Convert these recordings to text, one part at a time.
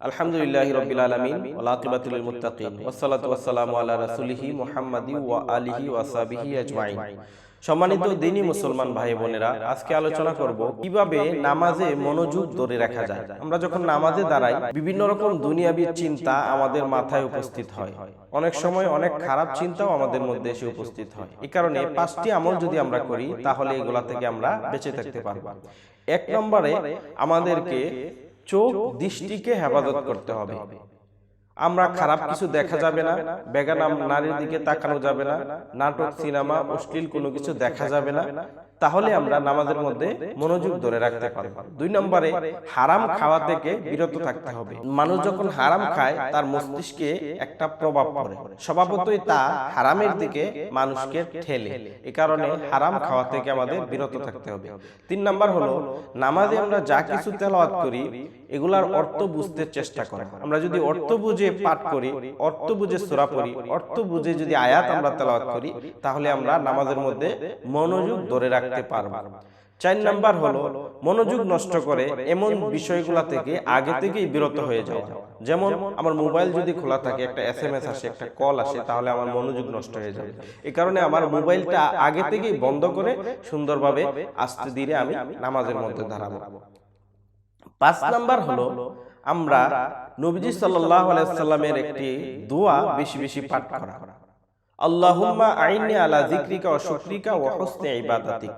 আলহামদুলিল্লাহি রাব্বিল আলামিন ওয়াল আকিবাতু লিল মুত্তাকিন ওয়াসসালাতু ওয়াসসালামু আলা রাসূলিহি মুহাম্মাদি ওয়া আলিহি ওয়া সাহবিহি আজমাইন। সম্মানিত দ্বীনী মুসলমান ভাই বোনেরা, আজকে আলোচনা করব কিভাবে নামাজে মনোযোগ ধরে রাখা যায়। আমরা যখন নামাজে দাঁড়াই, বিভিন্ন রকম দুনিয়াবী চিন্তা আমাদের মাথায় উপস্থিত হয়। অনেক সময় অনেক খারাপ চিন্তাও আমাদের মধ্যে এসে উপস্থিত হয়। এই কারণে 5টি আমল যদি আমরা করি, তাহলে এগুলা থেকে আমরা বেঁচে থাকতে পারব। 1 নম্বরে আমাদেরকে চোখ দৃষ্টিকে হেফাজত করতে হবে। আমরা খারাপ কিছু দেখা যাবে না, বেগানা নারীর দিকে তাকানো যাবে না, নাটক সিনেমা অশ্লীল কোনো কিছু দেখা যাবে না, তাহলে আমরা নামাজের মধ্যে মনোযোগ ধরে রাখতে পারব। 2 নম্বরে হারাম খাওয়া থেকে বিরত থাকতে হবে। মানুষ যখন হারাম খায়, তার মস্তিষ্কে একটা প্রভাব পড়ে, স্বভাবতই তা হারামের দিকে মানুষকে ঠেলে। এই কারণে হারাম খাওয়া থেকে আমাদের বিরত থাকতে হবে। 3 নম্বর হলো, নামাজে আমরা যা কিছু তেলাওয়াত করি এগুলার অর্থ বুঝতে চেষ্টা করা। আমরা যদি অর্থ বুঝে পাঠ করি, অর্থ বুঝে সূরা পড়ি, অর্থ বুঝে যদি আয়াত আমরা তেলাওয়াত করি, তাহলে আমরা নামাজের মধ্যে মনোযোগ ধরে রাখতে পারব। 4 নাম্বার হলো, মনোযোগ নষ্ট করে এমন বিষয়গুলা থেকে আগে থেকেই বিরত হয়ে যাওয়া। যেমন আমার মোবাইল যদি খোলা থাকে, একটা SMS আসে, একটা কল আসে, তাহলে আমার মনোযোগ নষ্ট হয়ে যাবে। এই কারণে আমার মোবাইলটা আগে থেকেই বন্ধ করে সুন্দরভাবে আস্তে ধীরে আমি নামাজের মধ্যে দাঁড়াবো। 5 নাম্বার হলো, আমরা নবীজি সাল্লাল্লাহু আলাইহি ওয়াসাল্লামের একটি দোয়া বেশি বেশি পাঠ করা। আল্লাহুম্মা আইন্নি আলা যিকরিকা ওয়া শুকরিকা ওয়া হুসনি ইবাদাতিক।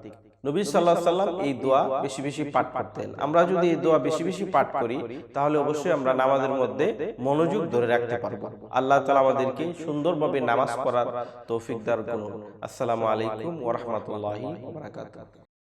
নবী সাল্লাল্লাহু আলাইহি ওয়াসাল্লাম এই দোয়া বেশি বেশি পাঠ করতেন। আমরা যদি এই দোয়া বেশি বেশি পাঠ করি, তাহলে অবশ্যই আমরা নামাজের মধ্যে মনোযোগ ধরে রাখতে পারবো। আল্লাহ তাআলা আমাদেরকে সুন্দরভাবে নামাজ পড়ার তৌফিক দান করুন। আসসালামু আলাইকুম ওয়া রাহমাতুল্লাহি ওয়া বারাকাতুহু।